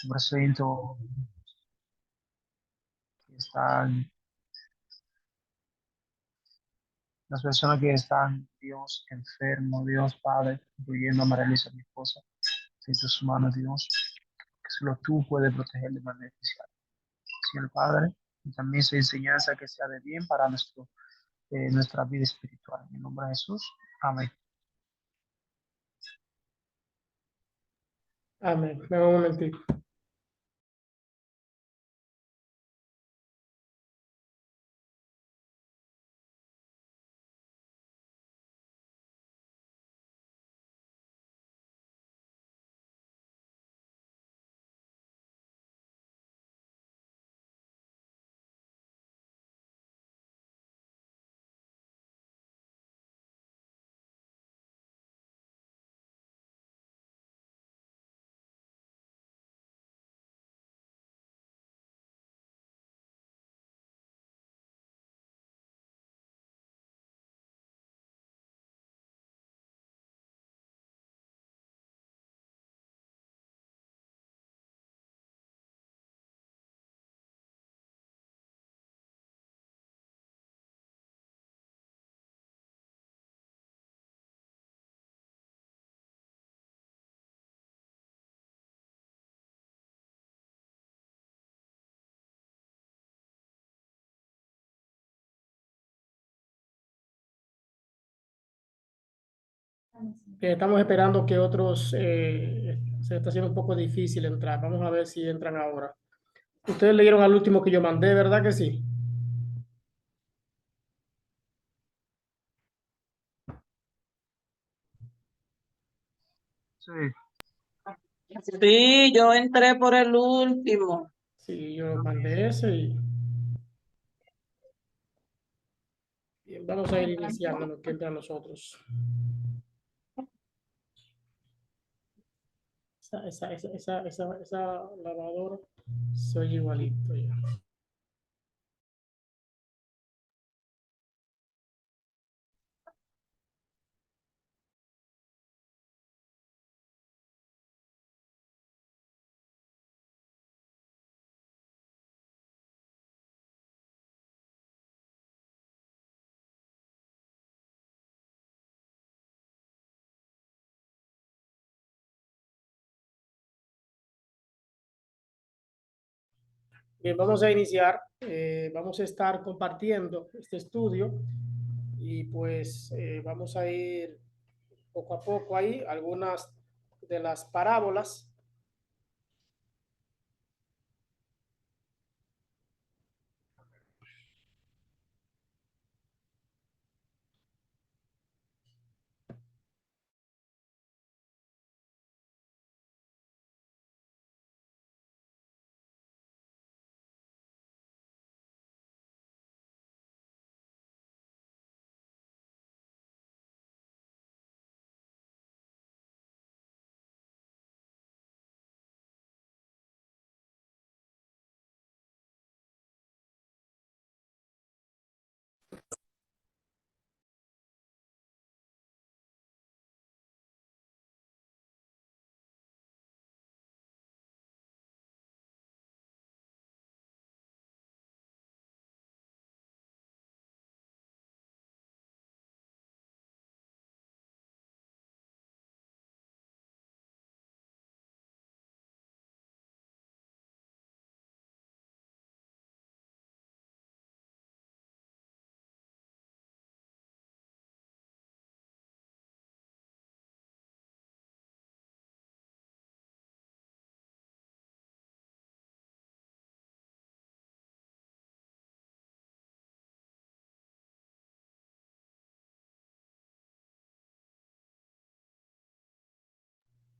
Presento que están, las personas que están, Dios, enfermo, Dios Padre, incluyendo a Marelisa, mi esposa, en tus manos, Dios, que solo tú puedes proteger de manera especial. Señor Padre, y también esa enseñanza que sea de bien para nuestra vida espiritual. En el nombre de Jesús, amén. Amén. Dame un momentito. Estamos esperando que otros, se está haciendo un poco difícil entrar. Vamos a ver si entran ahora. Ustedes leyeron al último que yo mandé, ¿verdad que sí? Sí, Sí, yo entré por el último. Sí, yo mandé ese y bien, vamos a ir iniciando en lo que entran los otros. Esa lavadora se oye igualito ya. Bien, vamos a iniciar. Vamos a estar compartiendo este estudio y pues vamos a ir poco a poco ahí algunas de las parábolas.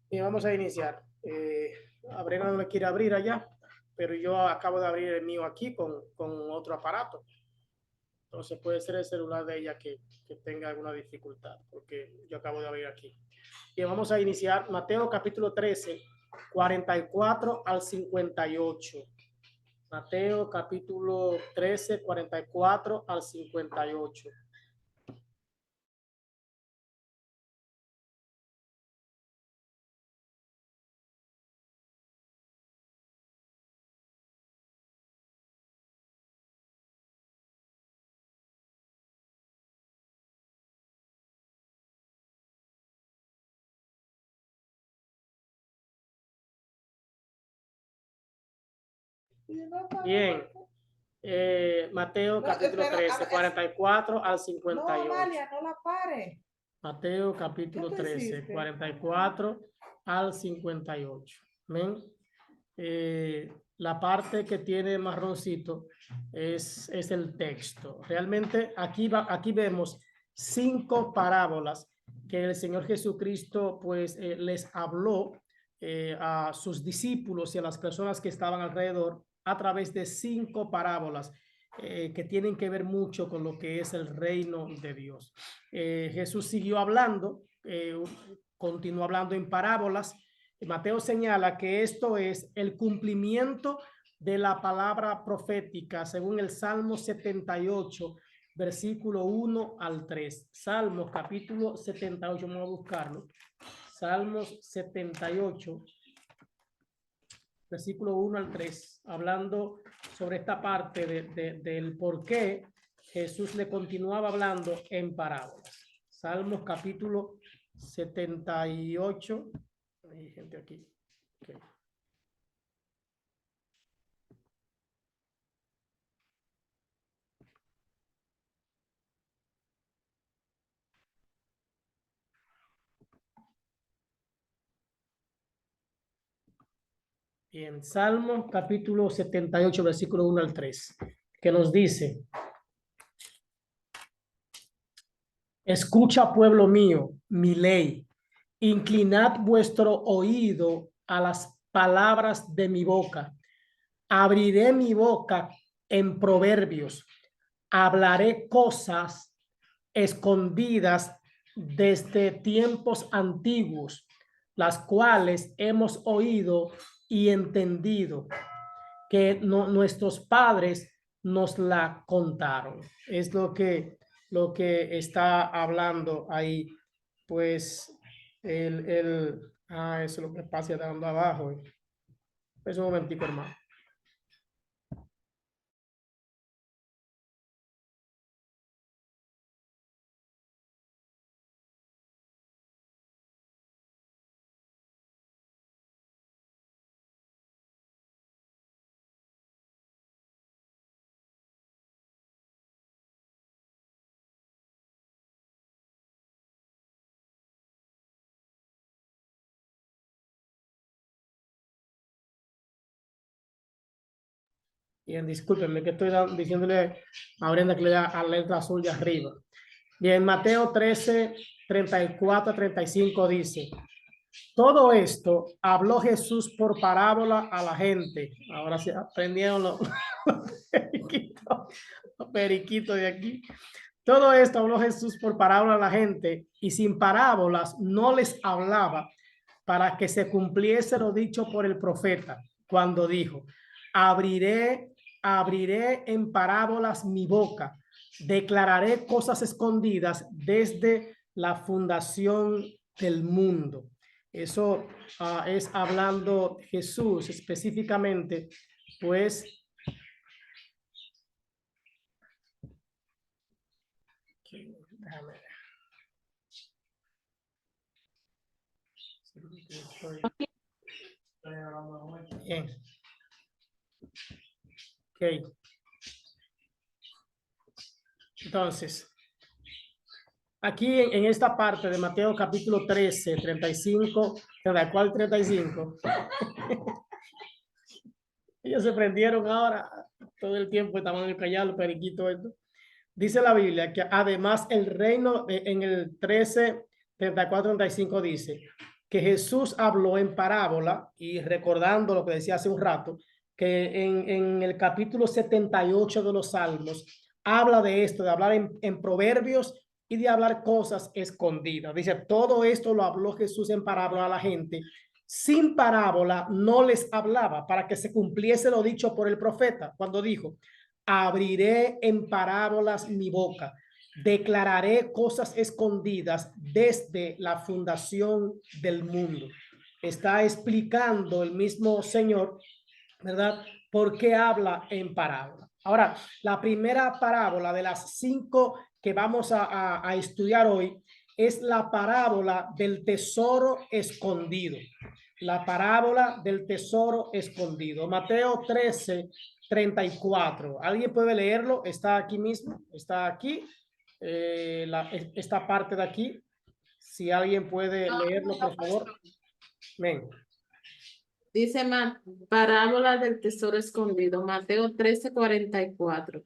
Y vamos a iniciar. Abrera no me quiere abrir allá, pero yo acabo de abrir el mío aquí con otro aparato. Entonces puede ser el celular de ella que tenga alguna dificultad, porque yo acabo de abrir aquí. Y vamos a iniciar Mateo capítulo 13, 44 al 58. Mateo capítulo 13, 44 al 58. Bien. Mateo capítulo 13, 44 al 58. No, Amalia, no la pare. Mateo capítulo 13, 44 al 58. Amén. La parte que tiene marroncito es el texto. Realmente aquí vemos 5 parábolas que el Señor Jesucristo pues les habló a sus discípulos y a las personas que estaban alrededor a través de 5 parábolas que tienen que ver mucho con lo que es el reino de Dios. Jesús siguió hablando, continuó hablando en parábolas. Mateo señala que esto es el cumplimiento de la palabra profética según el Salmo 78, versículo 1 al 3. Salmos capítulo 78, vamos a buscarlo. Salmos 78, versículo 1 al 3, hablando sobre esta parte del por qué Jesús le continuaba hablando en parábolas. Salmos capítulo 78. Hay gente aquí. Okay. Bien, Salmo capítulo 78, versículo 1 al 3, que nos dice: escucha, pueblo mío, mi ley, inclinad vuestro oído a las palabras de mi boca. Abriré mi boca en proverbios, hablaré cosas escondidas desde tiempos antiguos, las cuales hemos oído y entendido, que nuestros padres nos la contaron. Es lo que está hablando ahí, pues eso es lo que pasa dando abajo. Es un momentico, hermano. Bien, discúlpenme que estoy diciéndole a Brenda que le da a la letra azul de arriba. Bien, Mateo 13, 34 a 35 dice: todo esto habló Jesús por parábola a la gente. Ahora sí aprendieron los periquitos de aquí. Todo esto habló Jesús por parábola a la gente, y sin parábolas no les hablaba, para que se cumpliese lo dicho por el profeta, cuando dijo: abriré en parábolas mi boca, declararé cosas escondidas desde la fundación del mundo. Eso es hablando Jesús específicamente, pues déjame ver. Bien. Okay. Entonces, aquí en esta parte de Mateo capítulo 13, 35, 34 y 35, ellos se prendieron ahora, todo el tiempo estaban callados, periquito esto. Dice la Biblia que además el reino, en el 13, 34, 35 dice que Jesús habló en parábola, y recordando lo que decía hace un rato, que en el capítulo 78 de los Salmos habla de esto, de hablar en proverbios y de hablar cosas escondidas. Dice, todo esto lo habló Jesús en parábola a la gente. Sin parábola no les hablaba, para que se cumpliese lo dicho por el profeta, cuando dijo: abriré en parábolas mi boca, declararé cosas escondidas desde la fundación del mundo. Está explicando el mismo Señor, ¿verdad?, por qué habla en parábola. Ahora, la primera parábola de las 5 que vamos a estudiar hoy es la parábola del tesoro escondido. la parábola del tesoro escondido. Mateo 13:34. ¿Alguien puede leerlo? Está aquí mismo, está aquí, esta parte de aquí. Si alguien puede leerlo, por favor. Ven. Dice parábola del tesoro escondido, Mateo 13:44.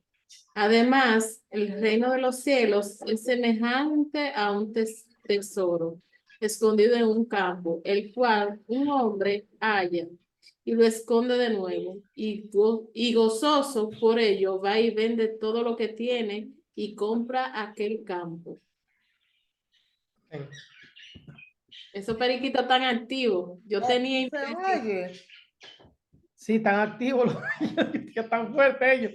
Además, el reino de los cielos es semejante a un tesoro escondido en un campo, el cual un hombre halla y lo esconde de nuevo, y gozoso por ello va y vende todo lo que tiene y compra aquel campo. Ven. Esos periquitos tan activos. Yo tenía Se oye. Sí, tan activos, que tan fuertes ellos.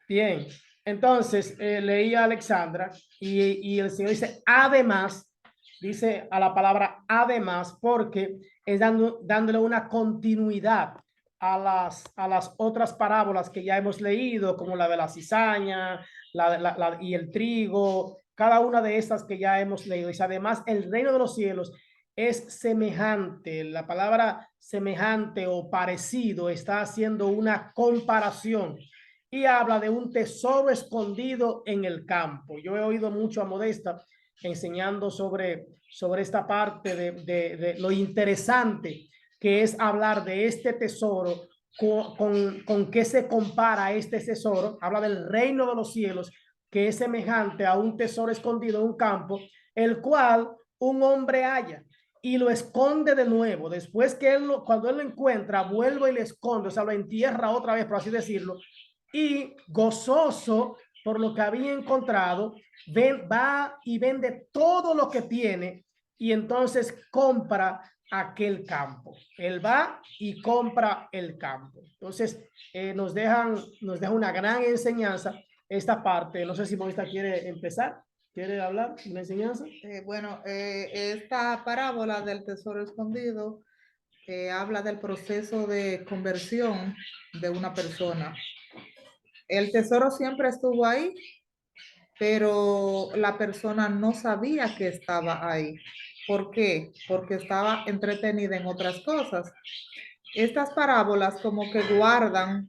Bien, entonces leí a Alexandra y el Señor dice, además, dice a la palabra además, porque es dándole una continuidad a las otras parábolas que ya hemos leído, como la de la cizaña y el trigo, cada una de estas que ya hemos leído. Dice, además, el reino de los cielos es semejante. La palabra semejante o parecido está haciendo una comparación y habla de un tesoro escondido en el campo. Yo he oído mucho a Modesta enseñando sobre esta parte de lo interesante que es hablar de este tesoro, con qué se compara este tesoro. Habla del reino de los cielos, que es semejante a un tesoro escondido en un campo, el cual un hombre halla y lo esconde de nuevo. Después que cuando él lo encuentra, vuelve y le esconde, o sea, lo entierra otra vez, por así decirlo, y gozoso por lo que había encontrado, va y vende todo lo que tiene y entonces compra aquel campo. Él va y compra el campo. Entonces nos deja una gran enseñanza esta parte. No sé si Moista quiere empezar. ¿Quiere hablar de la enseñanza? Bueno, esta parábola del tesoro escondido habla del proceso de conversión de una persona. El tesoro siempre estuvo ahí, pero la persona no sabía que estaba ahí. ¿Por qué? Porque estaba entretenida en otras cosas. Estas parábolas como que guardan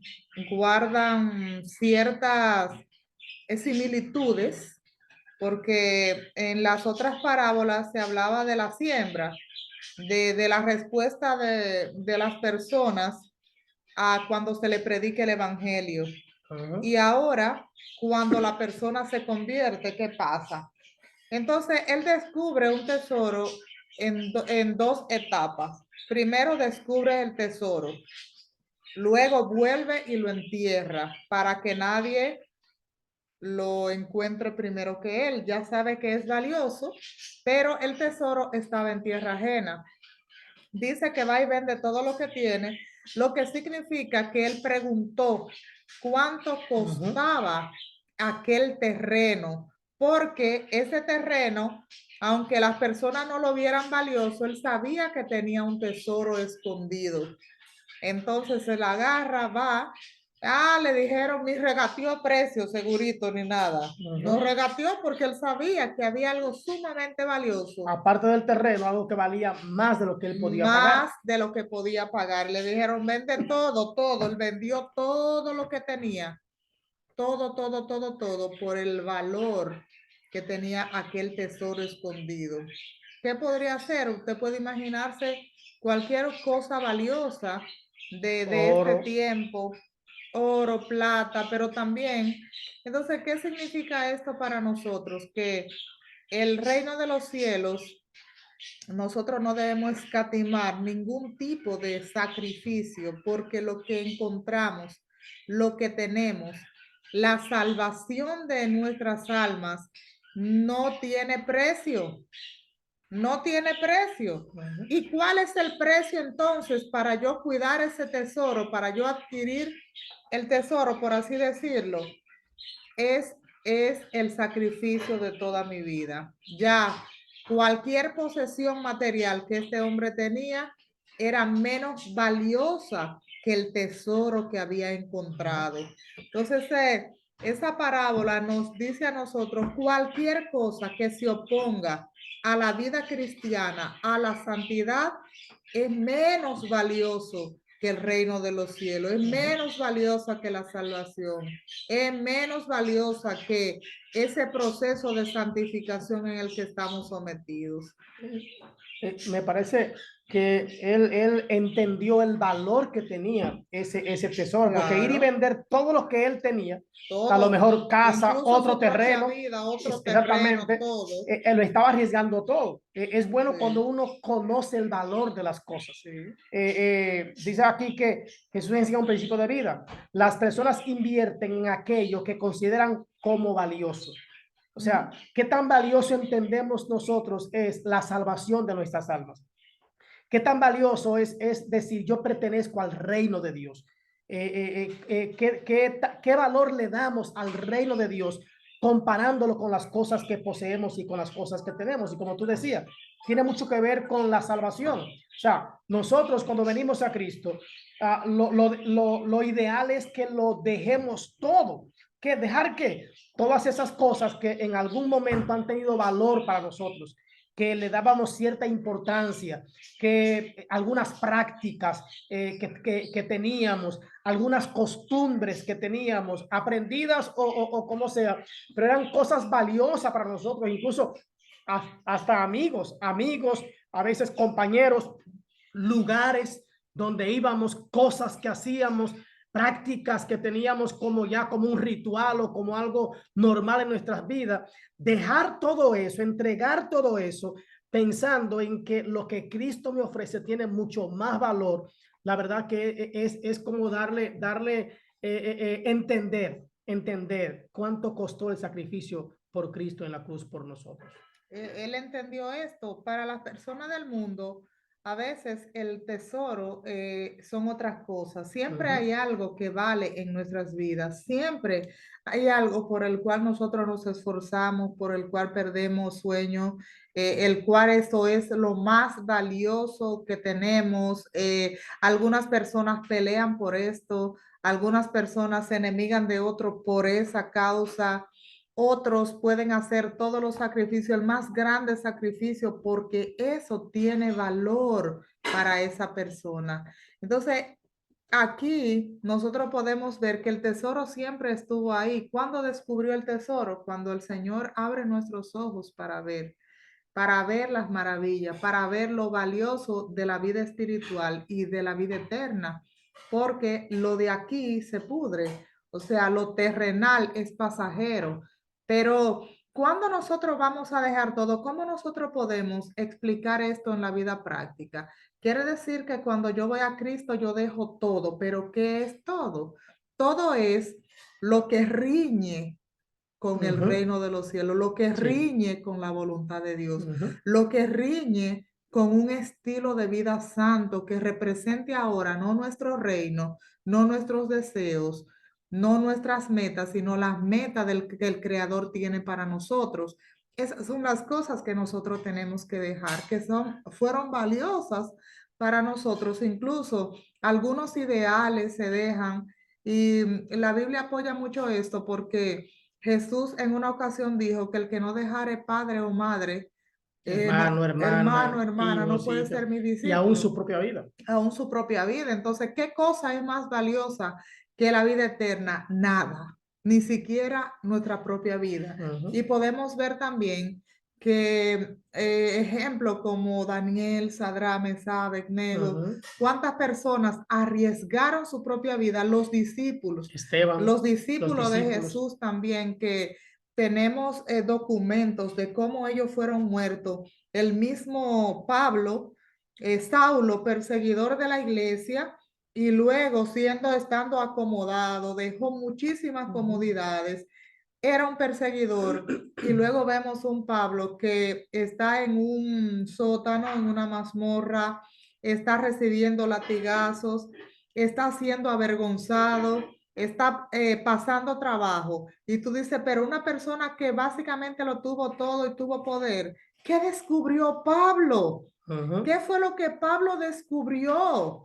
ciertas similitudes, porque en las otras parábolas se hablaba de la siembra, de la respuesta de las personas a cuando se le predique el evangelio. Y ahora, cuando la persona se convierte, ¿qué pasa? Entonces, él descubre un tesoro en dos etapas. Primero descubre el tesoro, luego vuelve y lo entierra para que nadie lo encuentre primero que él. Ya sabe que es valioso, pero el tesoro estaba en tierra ajena. Dice que va y vende todo lo que tiene, lo que significa que él preguntó cuánto costaba aquel terreno, porque ese terreno, aunque las personas no lo vieran valioso, él sabía que tenía un tesoro escondido. Entonces se la agarra, va. Le dijeron, ni regateó precio segurito ni nada. No regateó porque él sabía que había algo sumamente valioso. Aparte del terreno, algo que valía más de lo que él podía pagar. Más de lo que podía pagar. Le dijeron, vende todo. Él vendió todo lo que tenía. Todo por el valor que tenía aquel tesoro escondido. ¿Qué podría hacer? Usted puede imaginarse cualquier cosa valiosa de este tiempo, oro, plata, pero también, entonces, ¿qué significa esto para nosotros? Que el reino de los cielos, nosotros no debemos escatimar ningún tipo de sacrificio, porque lo que encontramos, lo que tenemos, la salvación de nuestras almas no tiene precio. No tiene precio. ¿Y cuál es el precio entonces para yo cuidar ese tesoro, para yo adquirir el tesoro, por así decirlo? Es el sacrificio de toda mi vida. Ya cualquier posesión material que este hombre tenía era menos valiosa que el tesoro que había encontrado. Entonces, esa parábola nos dice a nosotros cualquier cosa que se oponga a la vida cristiana, a la santidad, es menos valioso que el reino de los cielos, es menos valiosa que la salvación, es menos valiosa que ese proceso de santificación en el que estamos sometidos. Me parece que él entendió el valor que tenía ese tesoro, porque ir y Claro. vender todo lo que él tenía, Todo, a lo mejor casa, incluso otro su propia terreno, vida, otro terreno, exactamente, todo. él lo estaba arriesgando todo. Es bueno Sí. cuando uno conoce el valor de las cosas. Dice aquí que Jesús enseña un principio de vida. Las personas invierten en aquello que consideran como valioso. O sea, ¿qué tan valioso entendemos nosotros es la salvación de nuestras almas? ¿Qué tan valioso es decir, yo pertenezco al reino de Dios? ¿Qué valor le damos al reino de Dios comparándolo con las cosas que poseemos y con las cosas que tenemos? Y como tú decías, tiene mucho que ver con la salvación. O sea, nosotros cuando venimos a Cristo, lo ideal es que lo dejemos todo. ¿Que dejar qué? Todas esas cosas que en algún momento han tenido valor para nosotros, que le dábamos cierta importancia, que algunas prácticas que teníamos, algunas costumbres que teníamos, aprendidas o como sea, pero eran cosas valiosas para nosotros, incluso hasta amigos, a veces compañeros, lugares donde íbamos, cosas que hacíamos, prácticas que teníamos como ya como un ritual o como algo normal en nuestras vidas. Dejar todo eso, entregar todo eso, pensando en que lo que Cristo me ofrece tiene mucho más valor. La verdad que es como darle entender cuánto costó el sacrificio por Cristo en la cruz por nosotros. Él entendió esto. Para las personas del mundo, a veces el tesoro son otras cosas. Siempre hay algo que vale en nuestras vidas. Siempre hay algo por el cual nosotros nos esforzamos, por el cual perdemos sueño, el cual eso es lo más valioso que tenemos. Algunas personas pelean por esto, algunas personas se enemigan de otro por esa causa. Otros pueden hacer todos los sacrificios, el más grande sacrificio, porque eso tiene valor para esa persona. Entonces, aquí nosotros podemos ver que el tesoro siempre estuvo ahí. ¿Cuándo descubrió el tesoro? Cuando el Señor abre nuestros ojos para ver las maravillas, para ver lo valioso de la vida espiritual y de la vida eterna, porque lo de aquí se pudre, o sea, lo terrenal es pasajero, pero ¿cuándo nosotros vamos a dejar todo? ¿Cómo nosotros podemos explicar esto en la vida práctica? Quiere decir que cuando yo voy a Cristo yo dejo todo, pero ¿qué es todo? Todo es lo que riñe con el reino de los cielos, lo que riñe con la voluntad de Dios, lo que riñe con un estilo de vida santo que represente ahora no nuestro reino, no nuestros deseos, no nuestras metas, sino las metas que el Creador tiene para nosotros. Esas son las cosas que nosotros tenemos que dejar, que fueron valiosas para nosotros. Incluso algunos ideales se dejan y la Biblia apoya mucho esto porque Jesús en una ocasión dijo que el que no dejare padre o madre, hermano, hermana, no hijos, puede hijas, ser mi y discípulo. aún su propia vida. Aún su propia vida. Entonces, ¿qué cosa es más valiosa que la vida eterna? Nada, ni siquiera nuestra propia vida. Y podemos ver también que ejemplo como Daniel, Sadrán, Mesach, Abednego, cuántas personas arriesgaron su propia vida, los discípulos, Esteban, los discípulos de Jesús también, que tenemos documentos de cómo ellos fueron muertos. El mismo Pablo, Saulo, perseguidor de la iglesia, y luego estando acomodado, dejó muchísimas comodidades, era un perseguidor, y luego vemos un Pablo que está en un sótano, en una mazmorra, está recibiendo latigazos, está siendo avergonzado, está pasando trabajo, y tú dices, pero una persona que básicamente lo tuvo todo y tuvo poder, ¿qué descubrió Pablo? ¿Qué fue lo que Pablo descubrió?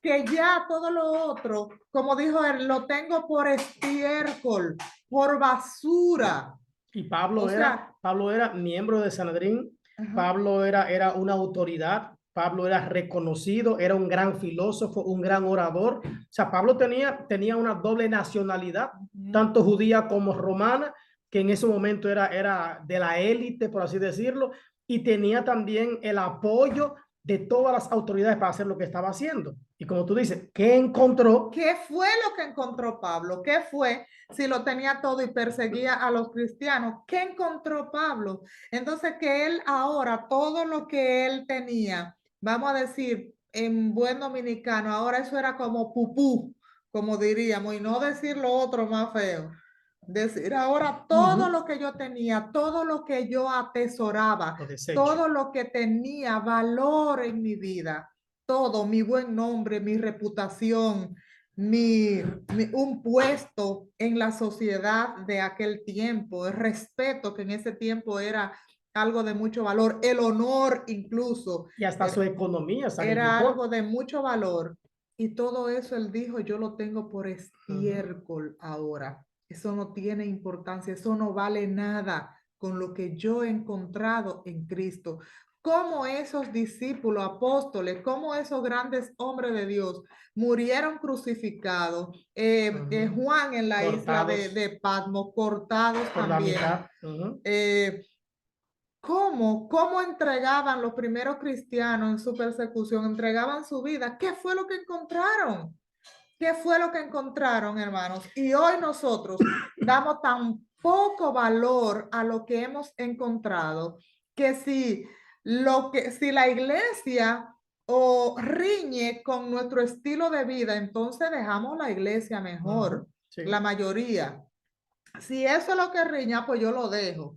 Que ya todo lo otro, como dijo él, lo tengo por estiércol, por basura. Y Pablo era miembro de Sanedrín. Pablo era una autoridad Pablo era reconocido, era un gran filósofo, un gran orador. O sea, Pablo tenía una doble nacionalidad, tanto judía como romana, que en ese momento era de la élite, por así decirlo, y tenía también el apoyo de todas las autoridades para hacer lo que estaba haciendo. Y como tú dices, ¿qué encontró? ¿Qué fue lo que encontró Pablo? ¿Qué fue si lo tenía todo y perseguía a los cristianos? ¿Qué encontró Pablo? Entonces, que él ahora, todo lo que él tenía, vamos a decir en buen dominicano, ahora eso era como pupú, como diríamos, y no decir lo otro más feo. Decir ahora todo lo que yo tenía, todo lo que yo atesoraba, todo lo que tenía valor en mi vida, todo, mi buen nombre, mi reputación, un puesto en la sociedad de aquel tiempo, el respeto que en ese tiempo era algo de mucho valor, el honor incluso. Y hasta su economía. Era algo de mucho valor. Y todo eso él dijo, yo lo tengo por estiércol ahora. Eso no tiene importancia, eso no vale nada con lo que yo he encontrado en Cristo. Cómo esos discípulos, apóstoles, cómo esos grandes hombres de Dios murieron crucificados. Juan en la isla de Patmos, cortados por también. la mitad. ¿Cómo entregaban los primeros cristianos en su persecución? Entregaban su vida. ¿Qué fue lo que encontraron? ¿Qué fue lo que encontraron, hermanos? Y hoy nosotros damos tan poco valor a lo que hemos encontrado que si la iglesia o riñe con nuestro estilo de vida, entonces dejamos la iglesia mejor, Sí. la mayoría. Si eso es lo que riña, pues yo lo dejo.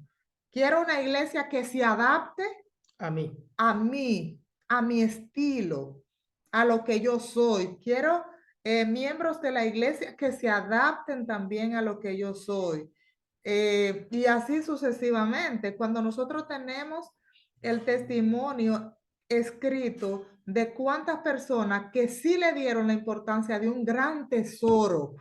Quiero una iglesia que se adapte a mí, a mi estilo, a lo que yo soy. Quiero miembros de la iglesia que se adapten también a lo que yo soy. Y así sucesivamente. Cuando nosotros tenemos el testimonio escrito de cuántas personas que sí le dieron la importancia de un gran tesoro,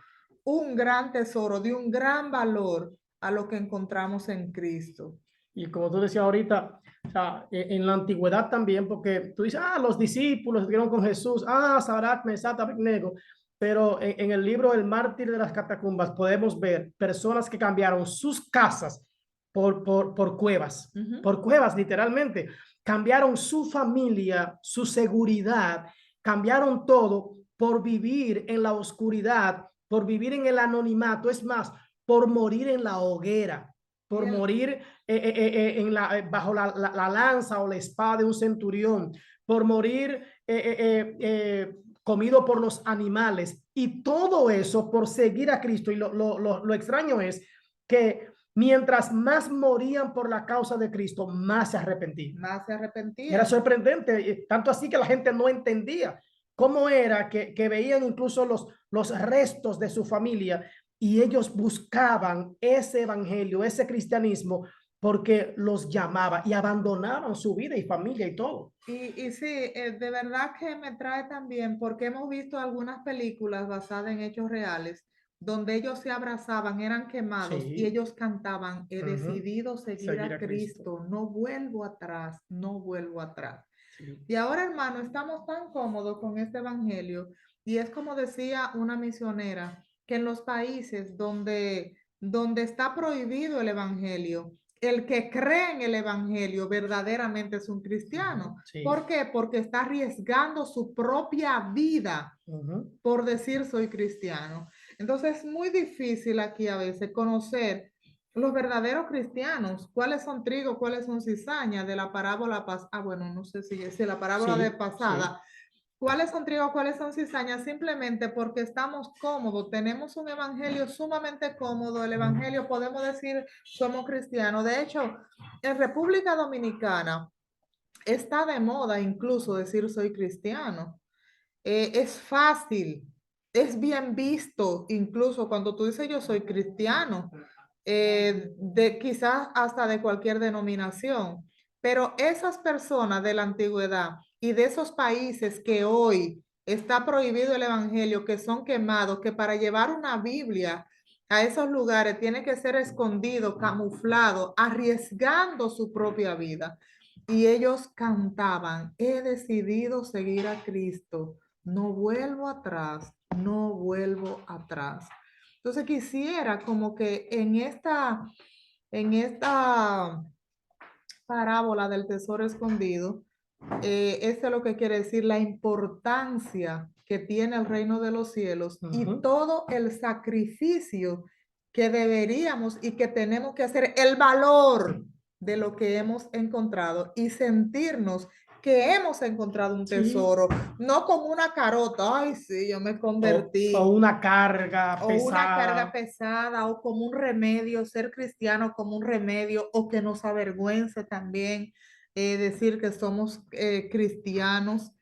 de un gran valor a lo que encontramos en Cristo. y como tú decías ahorita, o sea, en la antigüedad también, porque tú dices, los discípulos estuvieron con Jesús, Sadrach, Mesach, Abednego, pero en el libro El mártir de las catacumbas podemos ver personas que cambiaron sus casas por cuevas, por cuevas literalmente, cambiaron su familia, su seguridad, cambiaron todo por vivir en la oscuridad, por vivir en el anonimato, es más, por morir en la hoguera, por morir bajo la lanza o la espada de un centurión, por morir comido por los animales, y todo eso por seguir a Cristo. Y lo extraño es que mientras más morían por la causa de Cristo, más se arrepentían. Más se arrepentían. Era sorprendente, tanto así que la gente no entendía cómo era que veían incluso los restos de su familia, y ellos buscaban ese evangelio, ese cristianismo, porque los llamaba, y abandonaban su vida y familia y todo. Y sí, de verdad que me trae también, porque hemos visto algunas películas basadas en hechos reales, donde ellos se abrazaban, eran quemados, y ellos cantaban, he decidido seguir a Cristo, no vuelvo atrás, no vuelvo atrás. Sí. Y ahora, hermano, estamos tan cómodos con este evangelio, y es como decía una misionera, que en los países donde está prohibido el evangelio, el que cree en el evangelio verdaderamente es un cristiano. Sí. ¿Por qué? Porque está arriesgando su propia vida por decir soy cristiano. Entonces es muy difícil aquí a veces conocer los verdaderos cristianos, cuáles son trigo, cuáles son cizaña de la parábola pasada. Bueno, no sé si es la parábola de pasada. Sí. ¿Cuáles son trigo, cuáles son cizañas? Simplemente porque estamos cómodos, tenemos un evangelio sumamente cómodo, el evangelio podemos decir somos cristianos. De hecho, en República Dominicana está de moda incluso decir soy cristiano. Es fácil, es bien visto, incluso cuando tú dices yo soy cristiano, de quizás hasta de cualquier denominación. Pero esas personas de la antigüedad y de esos países que hoy está prohibido el evangelio, que son quemados, que para llevar una Biblia a esos lugares tiene que ser escondido, camuflado, arriesgando su propia vida. y ellos cantaban, he decidido seguir a Cristo, no vuelvo atrás, no vuelvo atrás. Entonces quisiera como que en esta parábola del tesoro escondido, esto es lo que quiere decir la importancia que tiene el reino de los cielos y todo el sacrificio que deberíamos y que tenemos que hacer, el valor de lo que hemos encontrado y sentirnos que hemos encontrado un Sí. tesoro, no como una carota, ay sí, yo me convertí. O una carga O pesada. una carga pesada, o como un remedio, ser cristiano como un remedio, o que nos avergüence también decir que somos cristianos,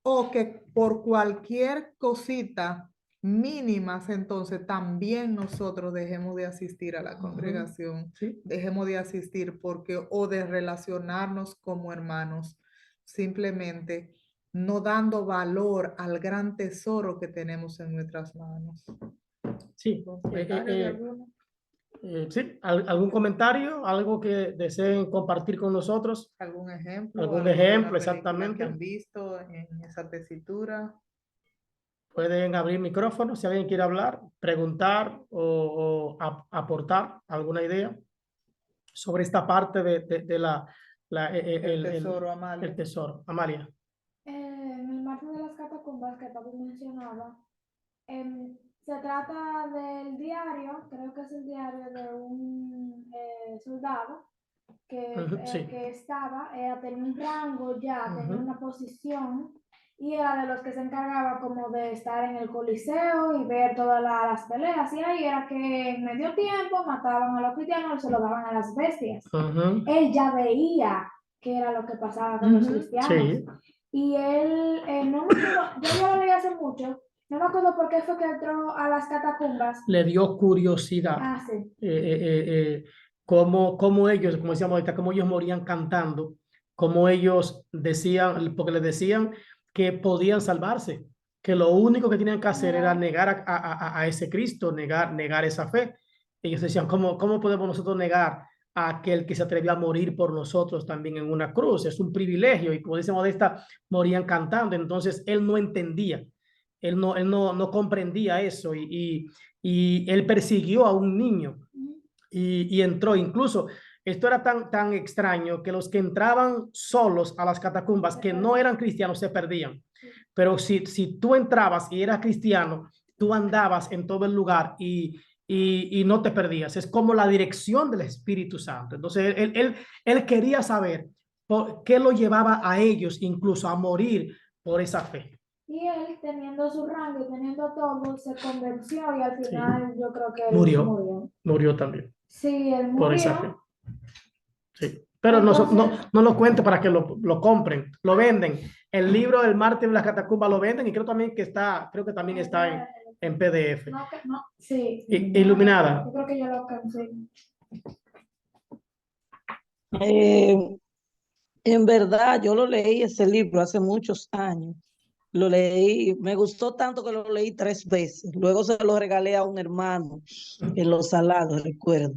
o que por cualquier cosita mínimas, entonces también nosotros dejemos de asistir a la congregación, Sí. dejemos de asistir porque, o de relacionarnos como hermanos, simplemente no dando valor al gran tesoro que tenemos en nuestras manos. Sí. ¿Comentario de alguno? Sí. ¿Algún comentario? ¿Algo que deseen compartir con nosotros? ¿Algún ejemplo? ¿Algún ¿Alguna ejemplo? película Exactamente. que han visto en esa tesitura? Pueden abrir micrófono si alguien quiere hablar, preguntar o aportar alguna idea sobre esta parte de El tesoro, Amalia. el tesoro. Amalia. En el marco de las catacumbas que Papi mencionaba, se trata del diario, creo que es el diario de un soldado Sí. que estaba, tenía un rango ya, tenía Ujú. una posición y era de los que se encargaba como de estar en el coliseo y ver todas las peleas, y ahí era que en medio tiempo mataban a los cristianos y se lo daban a las bestias. Ujú. Él ya veía qué era lo que pasaba con los Ujú. cristianos. Sí. Y él, no me acuerdo, yo ya lo leí hace mucho, no me acuerdo por qué fue que entró a las catacumbas. Le dio curiosidad. Ah, sí. Cómo ellos, como decíamos ahorita, cómo ellos morían cantando, cómo ellos decían, porque les decían que podían salvarse, que lo único que tenían que hacer era negar a ese Cristo, negar esa fe. Ellos decían, ¿cómo podemos nosotros negar a aquel que se atrevió a morir por nosotros también en una cruz? Es un privilegio, y como dice Modesta, morían cantando. Entonces él no entendía, él no comprendía eso, y él persiguió a un niño y entró. Incluso esto era tan extraño que los que entraban solos a las catacumbas, que no eran cristianos, se perdían. Pero si tú entrabas y eras cristiano, tú andabas en todo el lugar y no te perdías. Es como la dirección del Espíritu Santo. Entonces él quería saber por qué lo llevaba a ellos incluso a morir por esa fe. Y él, teniendo su rango y teniendo todo, se convenció y al final yo creo que él Murió. Murió también Sí, él por esa fe. murió. Sí. Pero Entonces, no lo cuento para que lo compren, lo venden. El libro del Mártir de las Catacumbas lo venden, y creo también que creo que también está en PDF. no, sí. Iluminada. Yo creo que yo lo consigo. En verdad, yo lo leí ese libro hace muchos años. Lo leí, me gustó tanto que lo leí 3 veces. Luego se lo regalé a un hermano en Los Salados, recuerdo.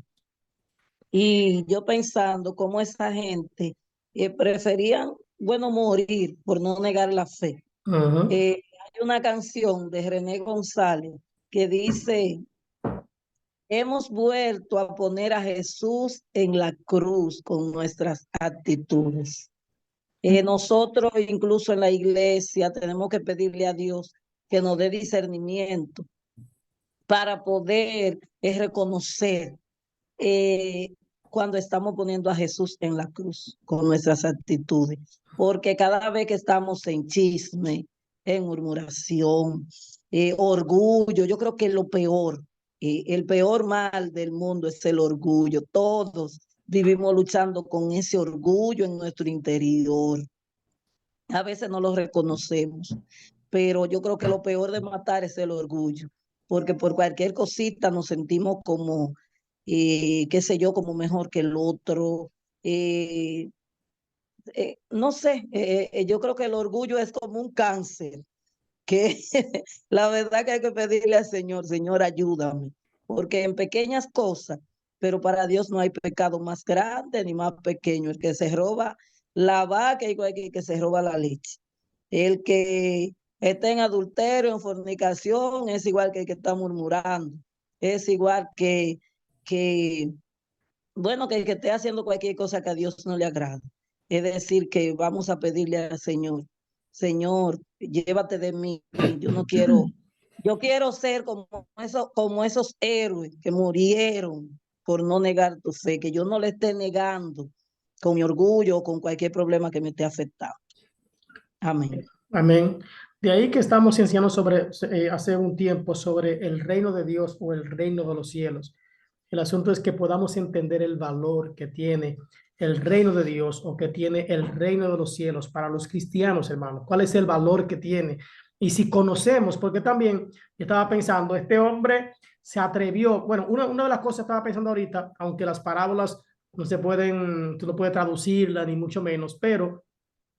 Y yo pensando cómo esa gente preferían, bueno, morir por no negar la fe. Uh-huh. Hay una canción de René González que dice: hemos vuelto a poner a Jesús en la cruz con nuestras actitudes. Nosotros incluso en la iglesia tenemos que pedirle a Dios que nos dé discernimiento para poder reconocer cuando estamos poniendo a Jesús en la cruz con nuestras actitudes. Porque cada vez que estamos en chisme, en murmuración, orgullo, yo creo que lo peor, el peor mal del mundo es el orgullo. Todos vivimos luchando con ese orgullo en nuestro interior. A veces no lo reconocemos, pero yo creo que lo peor de matar es el orgullo, porque por cualquier cosita nos sentimos como, qué sé yo, como mejor que el otro. No sé, yo creo que el orgullo es como un cáncer, que la verdad que hay que pedirle al Señor, Señor, ayúdame, porque en pequeñas cosas, pero para Dios no hay pecado más grande ni más pequeño. El que se roba La vaca es igual que el que se roba la leche. El que está en adulterio, en fornicación, es igual que el que está murmurando. Es igual que bueno, que el que esté haciendo cualquier cosa que a Dios no le agrada. Es decir, que vamos a pedirle al Señor, Señor, llévate de mí. Yo no quiero, yo quiero ser como esos héroes que murieron por no negar tu fe, que yo no le esté negando con mi orgullo o con cualquier problema que me esté afectando. Amén. Amén. De ahí que estamos enseñando sobre, hace un tiempo sobre el reino de Dios o el reino de los cielos. El asunto es que podamos entender el valor que tiene el reino de Dios o que tiene el reino de los cielos para los cristianos, hermanos. ¿Cuál es el valor que tiene? Y si conocemos, porque también yo estaba pensando, este hombre se atrevió, bueno, una de las cosas que estaba pensando ahorita, aunque las parábolas no se pueden, tú no puedes traducirlas ni mucho menos, pero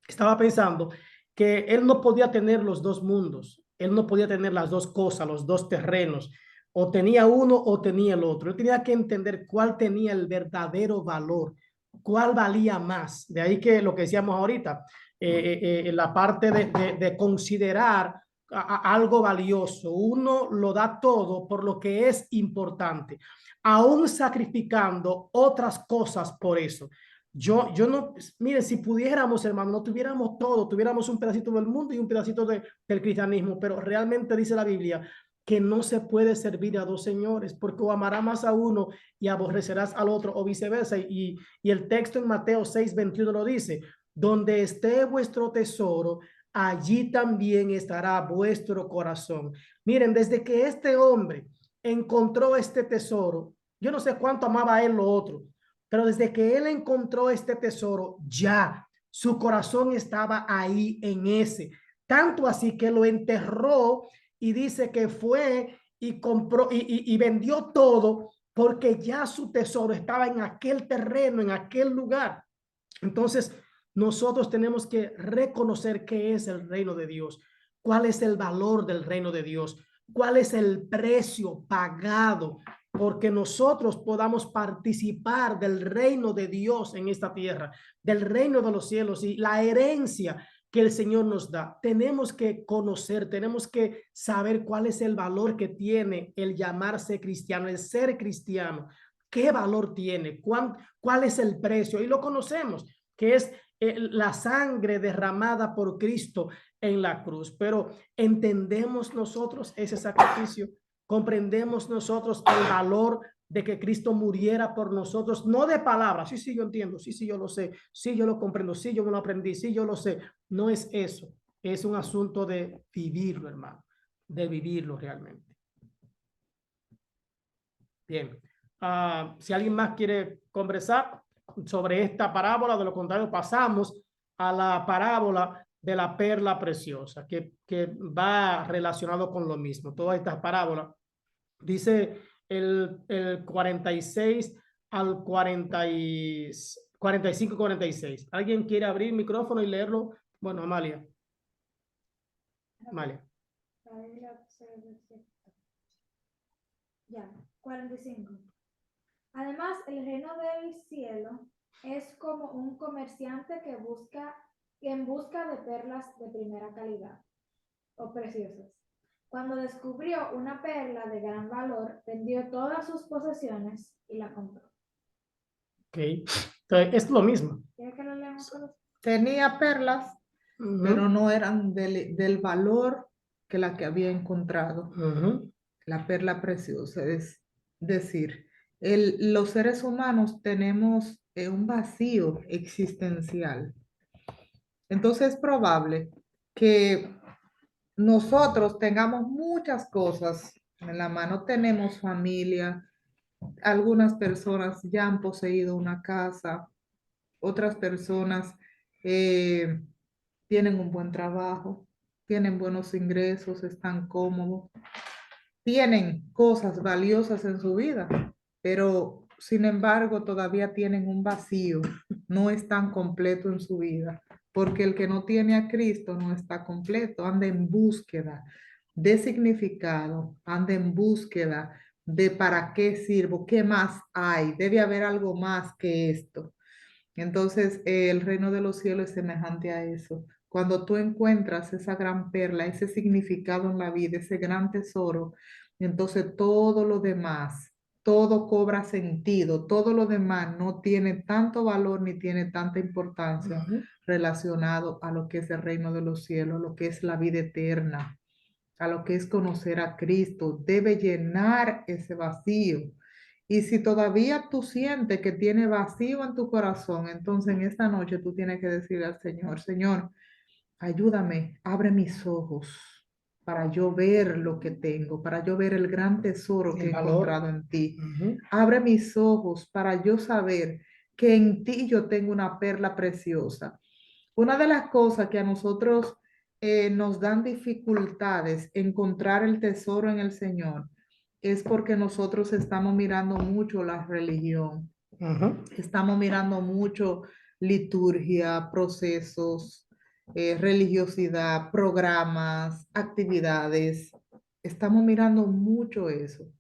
estaba pensando que él no podía tener los dos mundos, él no podía tener las dos cosas, los dos terrenos, o tenía uno o tenía el otro. Él tenía que entender cuál tenía el verdadero valor, cuál valía más. De ahí que lo que decíamos ahorita, la parte de considerar algo valioso. Uno lo da todo por lo que es importante, aún sacrificando otras cosas por eso. Yo no, mire, si pudiéramos, hermano, no tuviéramos todo, tuviéramos un pedacito del mundo y un pedacito del cristianismo, pero realmente dice la Biblia que no se puede servir a dos señores, porque o amarás más a uno y aborrecerás al otro, o viceversa. Y el texto en Mateo 6:21 lo dice, donde esté vuestro tesoro, allí también estará vuestro corazón. Miren, desde que este hombre encontró este tesoro, yo no sé cuánto amaba a él lo otro, pero desde que él encontró este tesoro, ya su corazón estaba ahí en ese. Tanto así que lo enterró y dice que fue y compró y vendió todo porque ya su tesoro estaba en aquel terreno, en aquel lugar. Entonces, nosotros tenemos que reconocer qué es el reino de Dios, cuál es el valor del reino de Dios, cuál es el precio pagado porque nosotros podamos participar del reino de Dios en esta tierra, del reino de los cielos y la herencia que el Señor nos da. Tenemos que conocer, tenemos que saber cuál es el valor que tiene el llamarse cristiano, el ser cristiano. ¿Qué valor tiene? ¿Cuál es el precio? Y lo conocemos, que es la sangre derramada por Cristo en la cruz. Pero ¿entendemos nosotros ese sacrificio? ¿Comprendemos nosotros el valor de que Cristo muriera por nosotros? No de palabras, sí, yo entiendo, sí, yo lo sé, sí, yo lo comprendo, sí, yo me lo aprendí, sí, yo lo sé. No es eso, es un asunto de vivirlo, hermano, de vivirlo realmente. Bien, si alguien más quiere conversar sobre esta parábola, de lo contrario pasamos a la parábola de la perla preciosa, que va relacionado con lo mismo. Todas estas parábolas, dice el 46 al 45, 46. ¿Alguien quiere abrir el micrófono y leerlo? Bueno, Amalia. Amalia. Ya, 45. Además, el reino del cielo es como un comerciante que en busca de perlas de primera calidad o preciosas. Cuando descubrió una perla de gran valor, vendió todas sus posesiones y la compró. Ok, entonces es lo mismo. ¿Quiere que lo leamos todos? Tenía perlas, pero no eran del valor que la que había encontrado. La perla preciosa, es decir, los seres humanos tenemos un vacío existencial. Entonces es probable que nosotros tengamos muchas cosas en la mano. Tenemos familia, algunas personas ya han poseído una casa, otras personas tienen un buen trabajo, tienen buenos ingresos, están cómodos, tienen cosas valiosas en su vida, pero sin embargo todavía tienen un vacío, no están completos en su vida, porque el que no tiene a Cristo no está completo, anda en búsqueda de significado, anda en búsqueda de para qué sirvo, qué más hay, debe haber algo más que esto. Entonces, el reino de los cielos es semejante a eso. Cuando tú encuentras esa gran perla, ese significado en la vida, ese gran tesoro, entonces todo lo demás, todo cobra sentido, todo lo demás no tiene tanto valor ni tiene tanta importancia relacionado a lo que es el reino de los cielos, a lo que es la vida eterna, a lo que es conocer a Cristo. Debe llenar ese vacío. Y si todavía tú sientes que tiene vacío en tu corazón, entonces en esta noche tú tienes que decirle al Señor, Señor, ayúdame, abre mis ojos para yo ver lo que tengo, para yo ver el gran tesoro que he encontrado en ti. Abre mis ojos para yo saber que en ti yo tengo una perla preciosa. Una de las cosas que a nosotros nos dan dificultades encontrar el tesoro en el Señor es porque nosotros estamos mirando mucho la religión, estamos mirando mucho liturgia, procesos, religiosidad, programas, actividades. Estamos mirando mucho eso,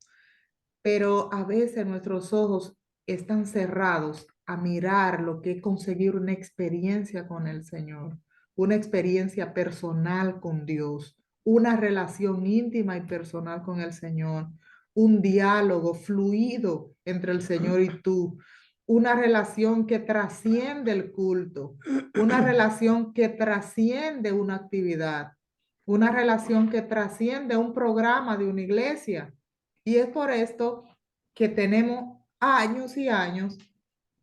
pero a veces nuestros ojos están cerrados a mirar lo que es conseguir una experiencia con el Señor, una experiencia personal con Dios, una relación íntima y personal con el Señor, un diálogo fluido entre el Señor y tú, una relación que trasciende el culto, una relación que trasciende una actividad, una relación que trasciende un programa de una iglesia. Y es por esto que tenemos años y años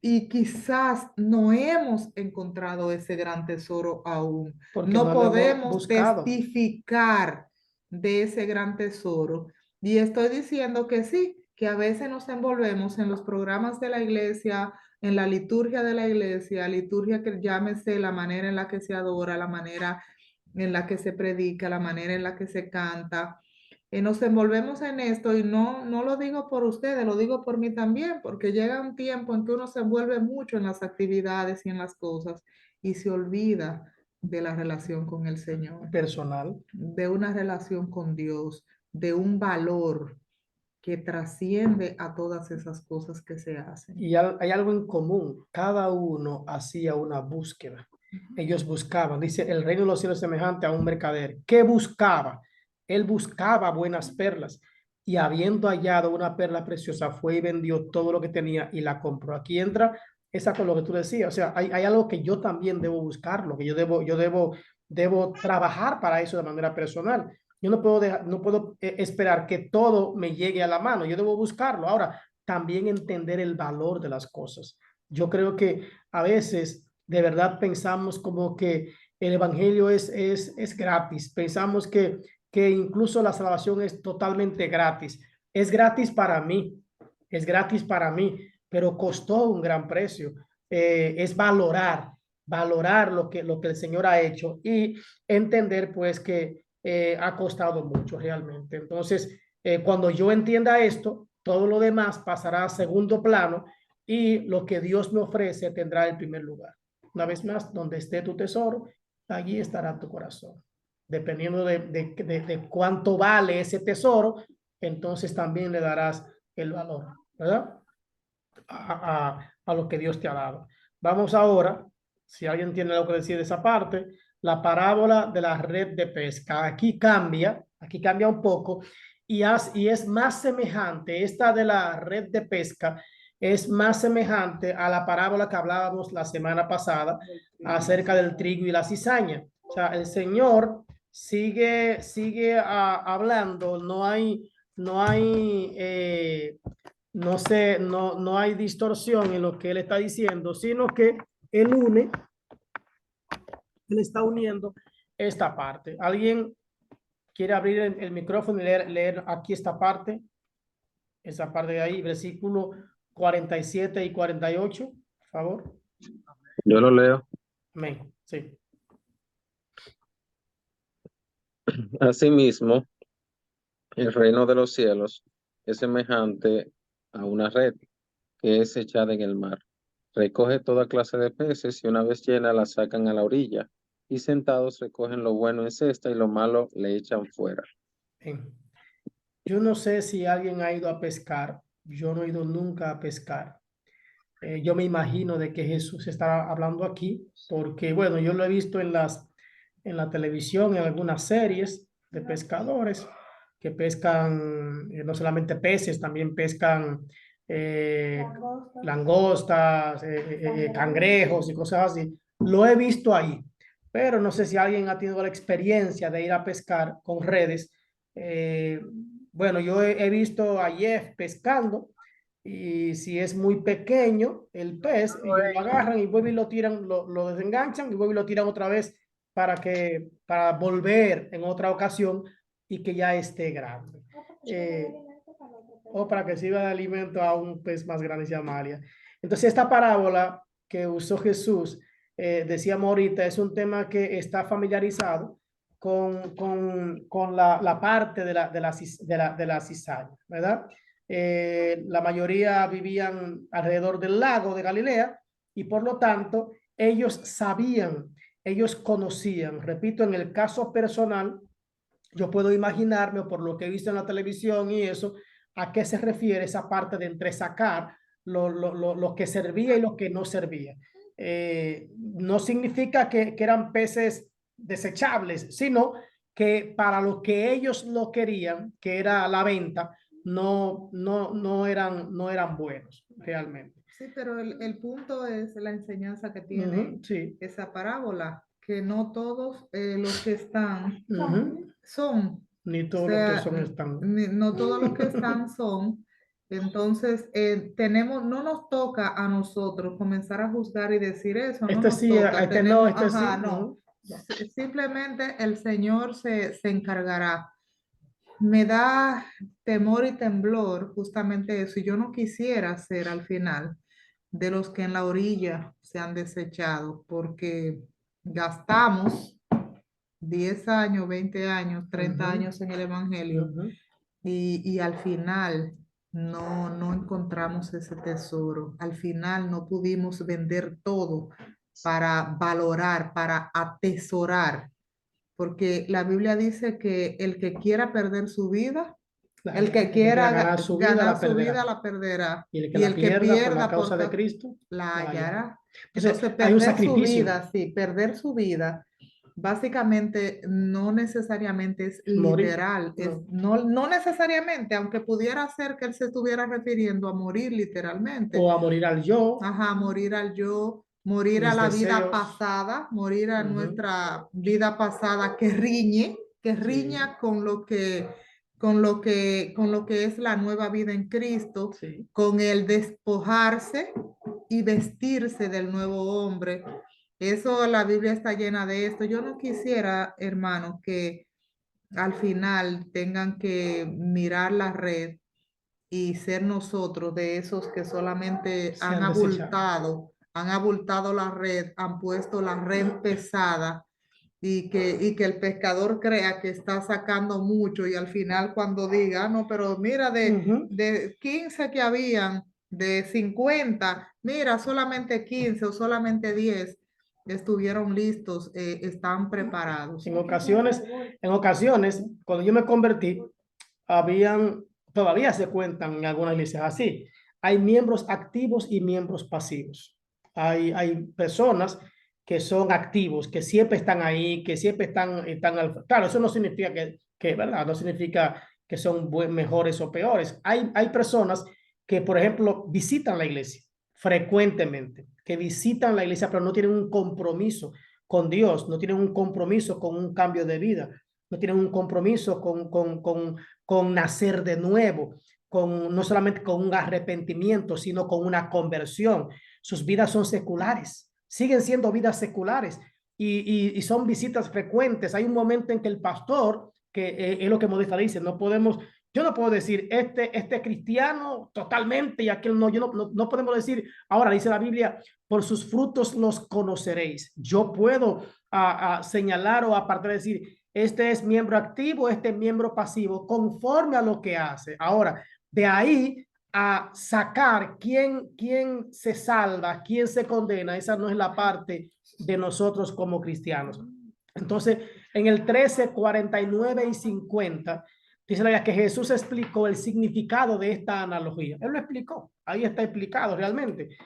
y quizás no hemos encontrado ese gran tesoro aún. Porque no no lo hemos podemos buscado. testificar de ese gran tesoro. Y estoy diciendo que sí, que a veces nos envolvemos en los programas de la iglesia, en la liturgia de la iglesia, liturgia que llámese la manera en la que se adora, la manera en la que se predica, la manera en la que se canta. Nos envolvemos en esto y no lo digo por ustedes, lo digo por mí también, porque llega un tiempo en que uno se envuelve mucho en las actividades y en las cosas y se olvida de la relación con el Señor, Personal. de una relación con Dios, de un valor que trasciende a todas esas cosas que se hacen. Y hay algo en común. Cada uno hacía una búsqueda. Ellos buscaban. Dice, el reino de los cielos es semejante a un mercader. ¿Qué buscaba? Él buscaba buenas perlas. Y habiendo hallado una perla preciosa, fue y vendió todo lo que tenía y la compró. Aquí entra esa con lo que tú decías. O sea, hay algo que yo también debo buscarlo, que yo debo trabajar para eso de manera personal. Yo no puedo esperar que todo me llegue a la mano. Yo debo buscarlo. Ahora, también entender el valor de las cosas. Yo creo que a veces de verdad pensamos como que el evangelio es gratis. Pensamos que incluso la salvación es totalmente gratis. Es gratis para mí, pero costó un gran precio. Es valorar lo que el Señor ha hecho y entender pues que ha costado mucho realmente. Entonces, cuando yo entienda esto, todo lo demás pasará a segundo plano y lo que Dios me ofrece tendrá el primer lugar. Una vez más, donde esté tu tesoro, allí estará tu corazón. Dependiendo de cuánto vale ese tesoro, entonces también le darás el valor, ¿verdad? A lo que Dios te ha dado. Vamos ahora, si alguien tiene algo que decir de esa parte, la parábola de la red de pesca. Aquí cambia un poco y es más semejante, esta de la red de pesca es más semejante a la parábola que hablábamos la semana pasada acerca del trigo y la cizaña. O sea, el Señor sigue hablando, no hay no hay distorsión en lo que él está diciendo, sino que él está uniendo esta parte. ¿Alguien quiere abrir el micrófono y leer aquí esta parte? Esa parte de ahí, versículo 47 y 48, por favor. Yo lo leo. Amén. Sí. Asimismo, el reino de los cielos es semejante a una red que es echada en el mar. Recoge toda clase de peces y una vez llena la sacan a la orilla y sentados recogen lo bueno en cesta y lo malo le echan fuera. Bien. Yo no sé si alguien ha ido a pescar. Yo no he ido nunca a pescar. Yo me imagino de que Jesús está hablando aquí, porque bueno, yo lo he visto en la televisión, en algunas series de pescadores que pescan no solamente peces, también pescan langostas, cangrejos y cosas así. Lo he visto ahí, pero no sé si alguien ha tenido la experiencia de ir a pescar con redes. Bueno, yo he visto a Jeff pescando y si es muy pequeño el pez, ellos lo agarran y vuelven y lo tiran, lo desenganchan y vuelven y lo tiran otra vez para volver en otra ocasión y que ya esté grande. O para que sirva de alimento a un pez más grande, se Amalia. Entonces, esta parábola que usó Jesús, decíamos ahorita, es un tema que está familiarizado con la parte de la cizaña, ¿verdad? La mayoría vivían alrededor del lago de Galilea y por lo tanto ellos sabían, ellos conocían. Repito, en el caso personal, yo puedo imaginarme por lo que he visto en la televisión y eso, a qué se refiere esa parte de entresacar lo que servía y lo que no servía. No significa que eran peces desechables, sino que para lo que ellos lo querían, que era la venta, no eran buenos realmente. Sí, pero el punto es la enseñanza que tiene Sí. esa parábola, que no todos los que están son. Ni todos O los que sea, son están. no todos los que están son. Entonces, no nos toca a nosotros comenzar a juzgar y decir eso. No Este nos sí, toca. este Tenemos, no, este ajá, sí. no. Simplemente el Señor se encargará. Me da temor y temblor justamente eso. Y yo no quisiera ser al final de los que en la orilla se han desechado, porque gastamos 10 años, 20 años, 30 años en el Evangelio y al final no encontramos ese tesoro. Al final no pudimos vender todo para valorar, para atesorar, porque la Biblia dice que el que quiera perder su vida, el que quiera ganar su vida la perderá. Y el que la pierda por la causa de Cristo la hallará. Entonces, Entonces, hay un perder su sacrificio. vida, sí, perder su vida, básicamente no necesariamente es Morir. literal, no necesariamente, aunque pudiera ser que él se estuviera refiriendo a morir literalmente. O a morir al yo. Ajá, morir al yo, morir a la vida pasada, morir a nuestra vida pasada que riña con lo que es la nueva vida en Cristo, con el despojarse y vestirse del nuevo hombre. Eso, la Biblia está llena de esto. Yo no quisiera, hermano, que al final tengan que mirar la red y ser nosotros de esos que solamente han abultado la red, han puesto la red pesada y que el pescador crea que está sacando mucho y al final cuando diga, no, pero mira, de 15 que habían, de 50, mira, solamente 15 o solamente 10 estuvieron listos, están preparados. En ocasiones, cuando yo me convertí, todavía se cuentan en algunas iglesias así. Hay miembros activos y miembros pasivos. Hay personas que son activos, que siempre están ahí, que siempre están claro, eso no significa ¿verdad? No significa que son mejores o peores. Hay personas que, por ejemplo, visitan la iglesia frecuentemente, que visitan la iglesia, pero no tienen un compromiso con Dios, no tienen un compromiso con un cambio de vida, no tienen un compromiso con nacer de nuevo, no solamente con un arrepentimiento, sino con una conversión. Sus vidas son seculares, siguen siendo vidas seculares y son visitas frecuentes. Hay un momento en que el pastor, que es lo que Modesta dice, yo no puedo decir este cristiano totalmente y aquel no, no podemos decir, ahora dice la Biblia, por sus frutos los conoceréis. Yo puedo señalar o aparte de decir, este es miembro activo, este es miembro pasivo, conforme a lo que hace. Ahora, de ahí a sacar quién se salva, quién se condena, esa no es la parte de nosotros como cristianos. Entonces, en el 13, 49 y 50, dice la Biblia que Jesús explicó el significado de esta analogía. Él lo explicó, ahí está explicado realmente.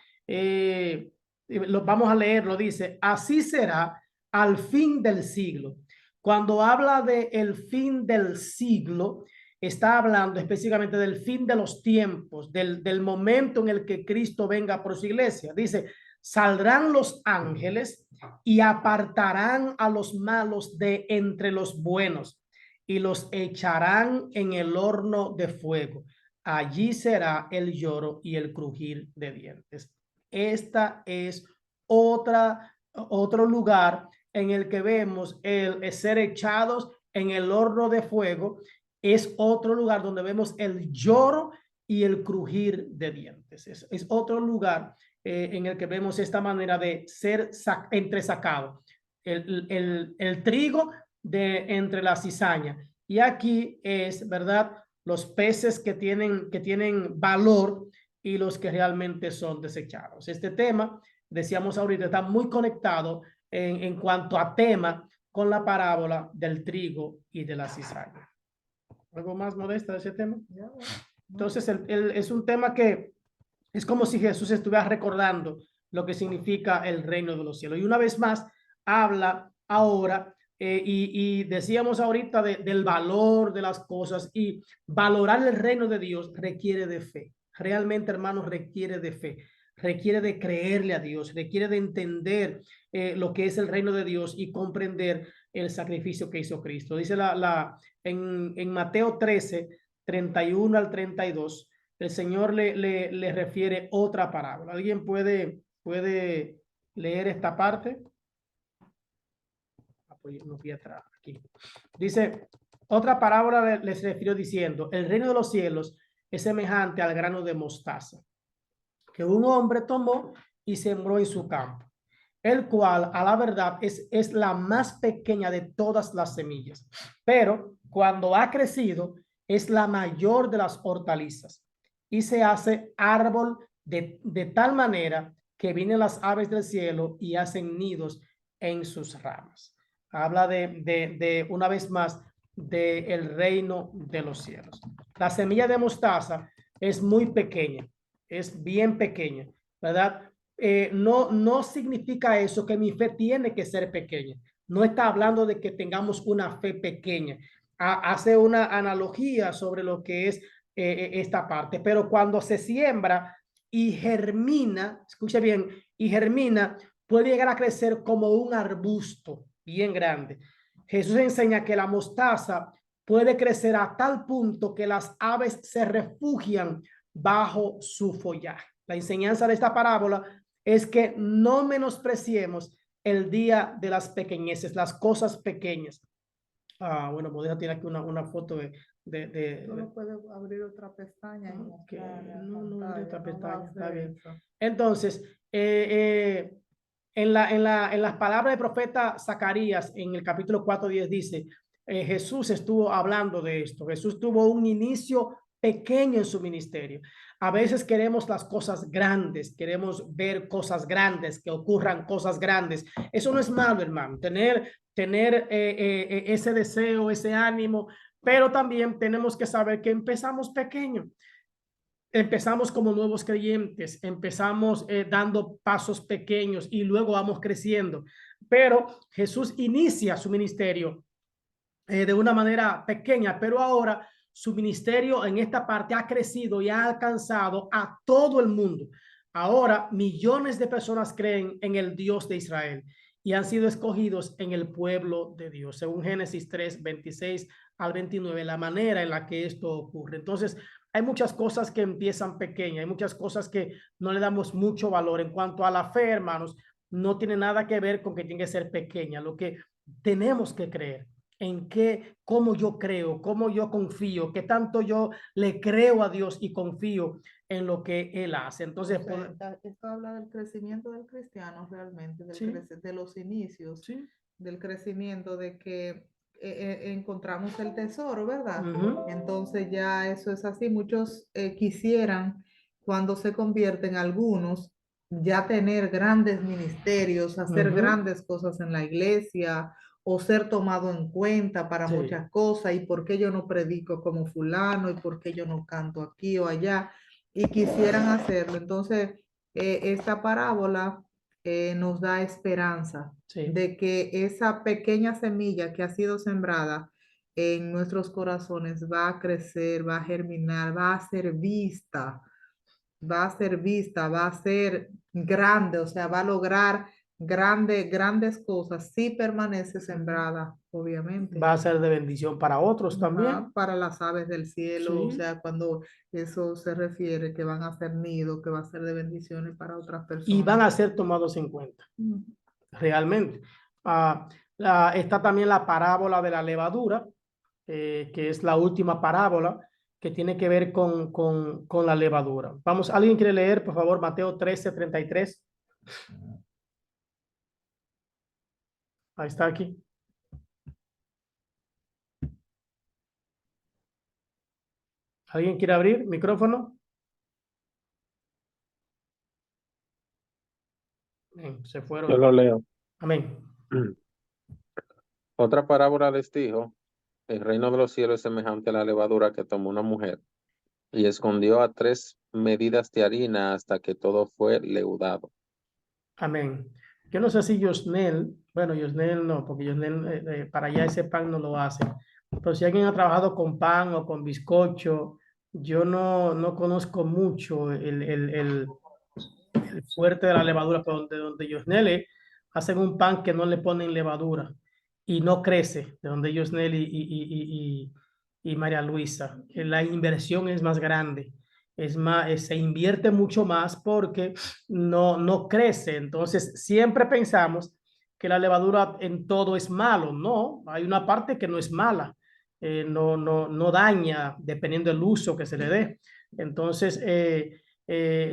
Lo vamos a leerlo, dice, así será al fin del siglo. Cuando habla de el fin del siglo, está hablando específicamente del fin de los tiempos, del momento en el que Cristo venga por su iglesia. Dice, saldrán los ángeles y apartarán a los malos de entre los buenos y los echarán en el horno de fuego. Allí será el lloro y el crujir de dientes. Esta es otro lugar en el que vemos el ser echados en el horno de fuego. Es otro lugar donde vemos el lloro y el crujir de dientes. Es otro lugar en el que vemos esta manera de ser entresacado. El trigo de entre la cizaña. Y aquí es, ¿verdad?, los peces que tienen valor y los que realmente son desechados. Este tema, decíamos ahorita, está muy conectado en cuanto a tema con la parábola del trigo y de la cizaña. ¿Algo más, Modesta, de ese tema? Entonces, es un tema que es como si Jesús estuviera recordando lo que significa el reino de los cielos. Y una vez más, habla ahora, y decíamos ahorita del valor de las cosas, y valorar el reino de Dios requiere de fe. Realmente, hermanos, requiere de fe. Requiere de creerle a Dios, requiere de entender lo que es el reino de Dios y comprender el sacrificio que hizo Cristo. Dice en Mateo 13, 31 al 32, el Señor le refiere otra parábola. ¿Alguien puede leer esta parte? No fui atrás, aquí. Dice, otra parábola les refirió diciendo, el reino de los cielos es semejante al grano de mostaza que un hombre tomó y sembró en su campo, el cual a la verdad es la más pequeña de todas las semillas, pero cuando ha crecido es la mayor de las hortalizas y se hace árbol de tal manera que vienen las aves del cielo y hacen nidos en sus ramas. Habla de una vez más del reino de los cielos. La semilla de mostaza es muy pequeña, es bien pequeña, ¿verdad? No significa eso que mi fe tiene que ser pequeña. No está hablando de que tengamos una fe pequeña. Hace una analogía sobre lo que es esta parte, pero cuando se siembra y germina, escuche bien, y germina, puede llegar a crecer como un arbusto bien grande. Jesús enseña que la mostaza puede crecer a tal punto que las aves se refugian bajo su follaje. La enseñanza de esta parábola es que no menospreciemos el día de las pequeñeces, las cosas pequeñas. Bueno, Modesta tiene aquí una foto No puede abrir otra pestaña. Okay. No abrir otra pestaña, está bien. Eso. Entonces, en las palabras del profeta Zacarías, en el capítulo 4:10 dice, Jesús estuvo hablando de esto. Jesús tuvo un inicio pequeño en su ministerio. A veces queremos las cosas grandes, queremos ver cosas grandes, que ocurran cosas grandes. Eso no es malo, hermano, tener ese deseo, ese ánimo, pero también tenemos que saber que empezamos pequeño. Empezamos como nuevos creyentes, empezamos dando pasos pequeños y luego vamos creciendo. Pero Jesús inicia su ministerio de una manera pequeña, pero ahora su ministerio en esta parte ha crecido y ha alcanzado a todo el mundo. Ahora millones de personas creen en el Dios de Israel y han sido escogidos en el pueblo de Dios, según Génesis 3, 26 al 29, la manera en la que esto ocurre. Entonces, hay muchas cosas que empiezan pequeñas, hay muchas cosas que no le damos mucho valor. En cuanto a la fe, hermanos, no tiene nada que ver con que tiene que ser pequeña. Lo que tenemos que creer en cómo yo creo, cómo yo confío, qué tanto yo le creo a Dios y confío en lo que Él hace. Entonces, o sea, esto habla del crecimiento del cristiano realmente, de los inicios, del crecimiento, de que encontramos el tesoro, ¿verdad? Entonces ya eso es así. Muchos quisieran, cuando se convierten algunos, ya tener grandes ministerios, hacer grandes cosas en la iglesia, o ser tomado en cuenta para muchas cosas, y por qué yo no predico como fulano, y por qué yo no canto aquí o allá, y quisieran hacerlo. Entonces, esta parábola nos da esperanza Sí. de que esa pequeña semilla que ha sido sembrada en nuestros corazones va a crecer, va a germinar, va a ser vista, va a ser vista, va a ser grande, o sea, va a lograr grandes cosas si permanece sembrada, obviamente. Va a ser de bendición para otros también. Para las aves del cielo, o Sí. sea, cuando eso se refiere que van a ser nido, que va a ser de bendiciones para otras personas. Y van a ser tomados en cuenta, realmente. Está también la parábola de la levadura, que es la última parábola que tiene que ver con la levadura. Vamos, ¿alguien quiere leer, por favor, Mateo 13:33? Ahí está aquí. ¿Alguien quiere abrir micrófono? Bien, se fueron. Yo lo leo. Amén. Otra parábola les dijo: el reino de los cielos es semejante a la levadura que tomó una mujer y escondió a 3 medidas de harina hasta que todo fue leudado. Amén. Yo no sé si Yosnel, bueno, Yosnel no, porque Yosnel para allá ese pan no lo hace. Pero si alguien ha trabajado con pan o con bizcocho, yo no conozco mucho el fuerte de la levadura, pero donde Yosnel hacen un pan que no le ponen levadura y no crece, de donde Yosnel y María Luisa. La inversión es más grande. Es más, se invierte mucho más porque no crece. Entonces, siempre pensamos que la levadura en todo es malo. No, hay una parte que no es mala. No daña dependiendo del uso que se le dé. Entonces,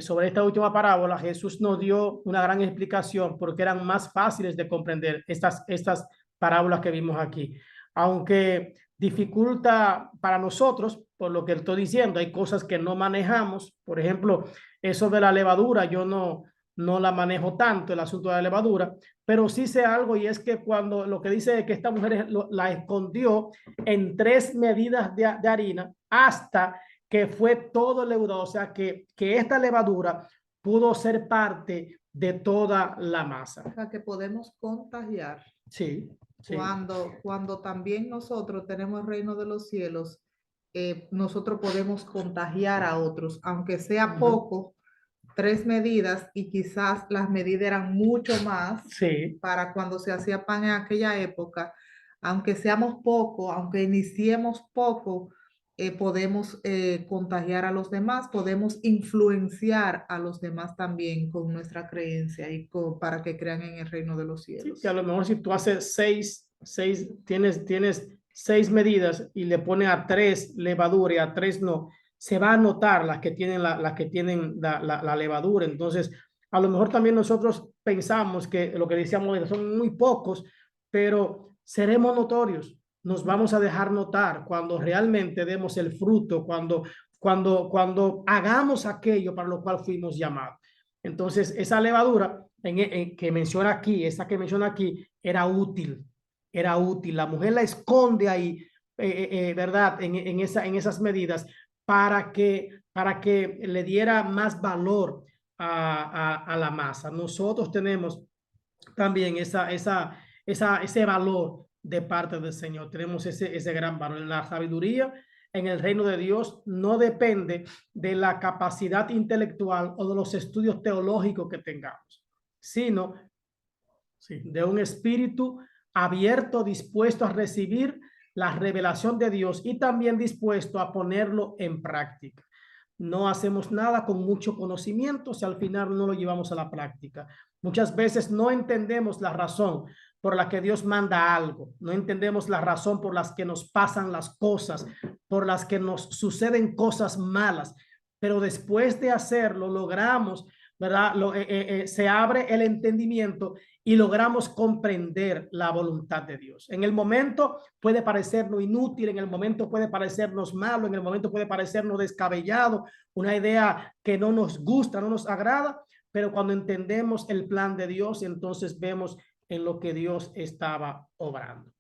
sobre esta última parábola, Jesús nos dio una gran explicación porque eran más fáciles de comprender estas parábolas que vimos aquí. Aunque dificulta para nosotros, por lo que estoy diciendo, hay cosas que no manejamos. Por ejemplo, eso de la levadura, yo no la manejo tanto, el asunto de la levadura, pero sí sé algo, y es que cuando lo que dice es que esta mujer la escondió en 3 medidas de harina hasta que fue todo leudado, o sea que esta levadura pudo ser parte de toda la masa. O sea, que podemos contagiar. Sí. Sí. Cuando también nosotros tenemos el reino de los cielos, nosotros podemos contagiar a otros, aunque sea poco, 3 medidas, y quizás las medidas eran mucho más. Sí. Para cuando se hacía pan en aquella época, aunque seamos poco, aunque iniciemos poco, podemos contagiar a los demás, podemos influenciar a los demás también con nuestra creencia y para que crean en el reino de los cielos. Sí, que a lo mejor si tú haces tienes 6 medidas y le pones a 3 levadura y a 3 no, se va a notar las que tienen la levadura. Entonces, a lo mejor también nosotros pensamos que lo que decíamos son muy pocos, pero seremos notorios. Nos vamos a dejar notar cuando realmente demos el fruto, cuando hagamos aquello para lo cual fuimos llamados. Entonces, esa levadura que menciona aquí, esa que menciona aquí, era útil. La mujer la esconde ahí, ¿verdad? En esas medidas para que le diera más valor a la masa. Nosotros tenemos también ese valor de parte del Señor. Tenemos ese gran valor. La sabiduría en el reino de Dios no depende de la capacidad intelectual o de los estudios teológicos que tengamos, sino de un espíritu abierto, dispuesto a recibir la revelación de Dios y también dispuesto a ponerlo en práctica. No hacemos nada con mucho conocimiento si al final no lo llevamos a la práctica. Muchas veces no entendemos la razón por la que Dios manda algo, no entendemos la razón por las que nos pasan las cosas, por las que nos suceden cosas malas, pero después de hacerlo logramos, ¿verdad? Se abre el entendimiento y logramos comprender la voluntad de Dios. En el momento puede parecernos inútil, en el momento puede parecernos malo, en el momento puede parecernos descabellado, una idea que no nos gusta, no nos agrada, pero cuando entendemos el plan de Dios, entonces vemos en lo que Dios estaba obrando.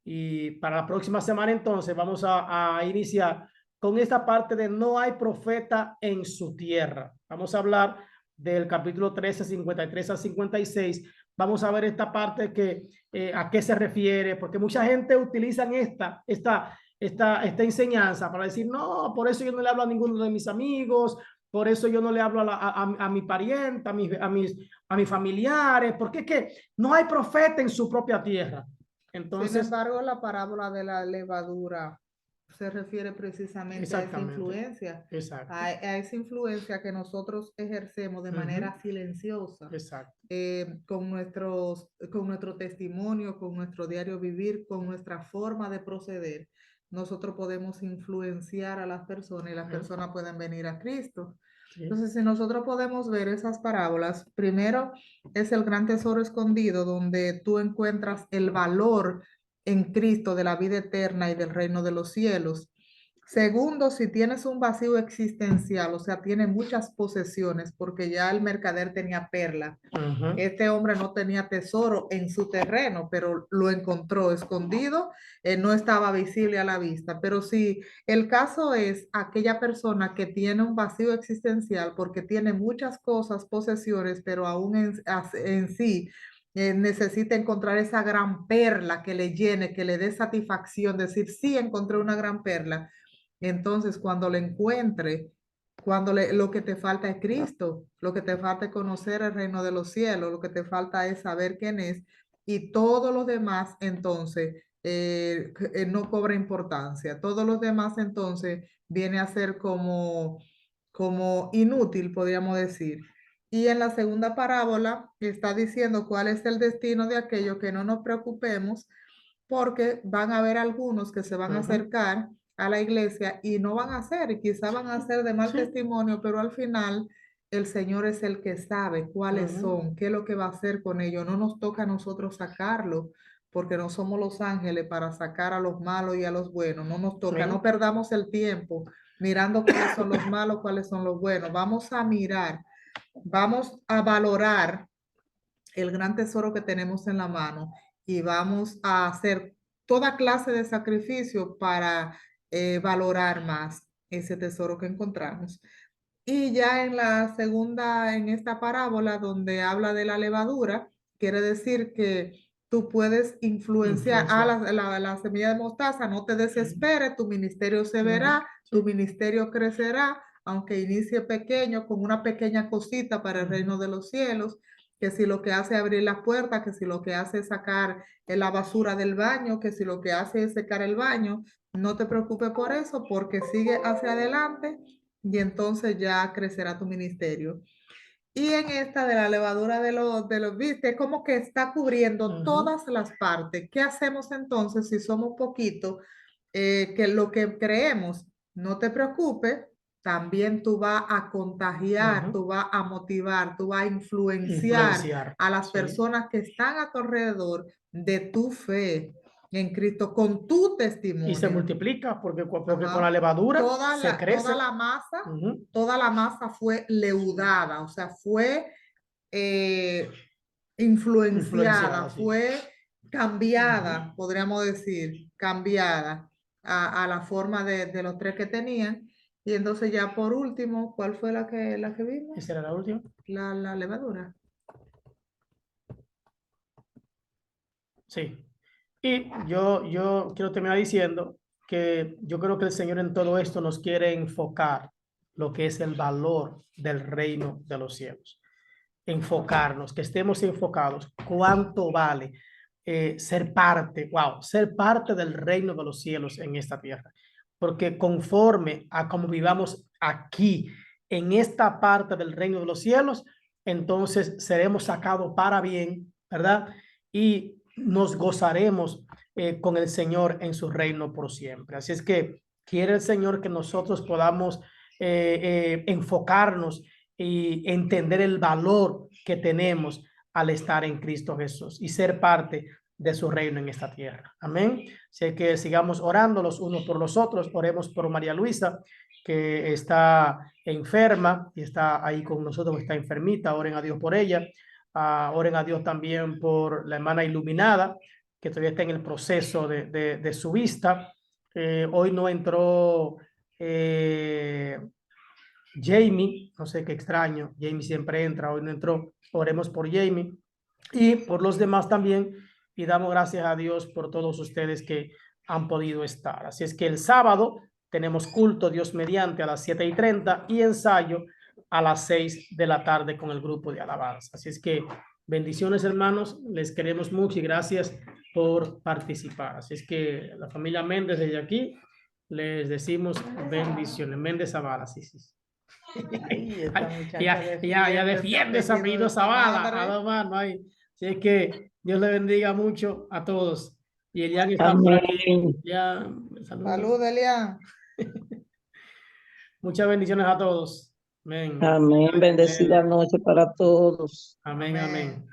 Y para la próxima semana entonces vamos a iniciar con esta parte de no hay profeta en su tierra. Vamos a hablar del capítulo 13, 53 al 56, vamos a ver esta parte que a qué se refiere, porque mucha gente utiliza esta enseñanza para decir, no, por eso yo no le hablo a ninguno de mis amigos, por eso yo no le hablo a mi pariente, a mis familiares, porque es que no hay profeta en su propia tierra. Entonces, sin embargo, la parábola de la levadura se refiere precisamente a esa influencia, exacto, a esa influencia que nosotros ejercemos de manera silenciosa, exacto. con nuestro testimonio, con nuestro diario vivir, con nuestra forma de proceder. Nosotros podemos influenciar a las personas y las personas pueden venir a Cristo. Sí. Entonces, si nosotros podemos ver esas parábolas, primero es el gran tesoro escondido donde tú encuentras el valor en Cristo de la vida eterna y del reino de los cielos. Segundo, si tienes un vacío existencial, o sea, tiene muchas posesiones, porque ya el mercader tenía perla. Este hombre no tenía tesoro en su terreno, pero lo encontró escondido, no estaba visible a la vista. Pero si el caso es aquella persona que tiene un vacío existencial porque tiene muchas cosas, posesiones, pero aún en sí necesita encontrar esa gran perla que le llene, que le dé satisfacción, decir, sí, encontré una gran perla. Entonces, cuando le encuentre, lo que te falta es Cristo, lo que te falta es conocer el reino de los cielos, lo que te falta es saber quién es, y todo lo demás, entonces, no cobra importancia. Todos los demás, entonces, viene a ser como inútil, podríamos decir. Y en la segunda parábola está diciendo cuál es el destino de aquello, que no nos preocupemos, porque van a haber algunos que se van a acercar a la iglesia y no van a hacer, y quizá van a hacer de mal testimonio, pero al final el Señor es el que sabe cuáles son, qué es lo que va a hacer con ellos. No nos toca a nosotros sacarlo, porque no somos los ángeles para sacar a los malos y a los buenos. No nos toca, no perdamos el tiempo mirando cuáles son los malos, cuáles son los buenos. Vamos a mirar, vamos a valorar el gran tesoro que tenemos en la mano y vamos a hacer toda clase de sacrificio para valorar más ese tesoro que encontramos. Y ya en la segunda, en esta parábola donde habla de la levadura, quiere decir que tú puedes influenciar a la semilla de mostaza, no te desesperes, tu ministerio se verá, tu ministerio crecerá, aunque inicie pequeño, con una pequeña cosita para el reino de los cielos, que si lo que hace es abrir las puertas, que si lo que hace es sacar la basura del baño, que si lo que hace es secar el baño, no te preocupes por eso, porque sigue hacia adelante y entonces ya crecerá tu ministerio. Y en esta de la levadura de los viste, como que está cubriendo todas las partes. ¿Qué hacemos entonces si somos poquitos? Que lo que creemos, no te preocupes, también tú vas a contagiar, tú vas a motivar, tú vas a influenciar a las personas que están a tu alrededor de tu fe en Cristo con tu testimonio. Y se multiplica porque con la levadura se crece. Toda la masa fue leudada, o sea, fue influenciada, fue cambiada, podríamos decir, cambiada a la forma de los tres que tenían. Y entonces ya por último, ¿cuál fue la que vimos? ¿Esa era la última? La levadura. Sí. Y yo quiero terminar diciendo que yo creo que el Señor en todo esto nos quiere enfocar lo que es el valor del reino de los cielos. Enfocarnos, que estemos enfocados. ¿Cuánto vale ser parte del reino de los cielos en esta tierra? Porque conforme a como vivamos aquí, en esta parte del reino de los cielos, entonces seremos sacados para bien, ¿verdad? Y nos gozaremos con el Señor en su reino por siempre. Así es que quiere el Señor que nosotros podamos enfocarnos y entender el valor que tenemos al estar en Cristo Jesús y ser parte de su reino en esta tierra. Amén. Así que sigamos orando los unos por los otros. Oremos por María Luisa, que está enferma y está ahí con nosotros, está enfermita. Oren a Dios por ella. Oren a Dios también por la hermana Iluminada, que todavía está en el proceso de su vista. Hoy no entró Jamie, no sé qué extraño. Jamie siempre entra, hoy no entró. Oremos por Jamie y por los demás también. Y damos gracias a Dios por todos ustedes que han podido estar. Así es que el sábado tenemos culto, Dios mediante, a las 7:30 y ensayo a las 6 de la tarde con el grupo de alabanza. Así es que bendiciones, hermanos. Les queremos mucho y gracias por participar. Así es que la familia Méndez desde aquí les decimos bendiciones. Méndez Zavala, sí, sí. Ay, esta muchacha Ya defiende ese apellido de su Zavala. madre. A dos manos ahí. Así es que Dios le bendiga mucho a todos. Y Elian está por aquí. Amén. Ya, saludos. Salud, Elian. Muchas bendiciones a todos. Amén. Amén. Bendecida noche para todos. Amén, amén.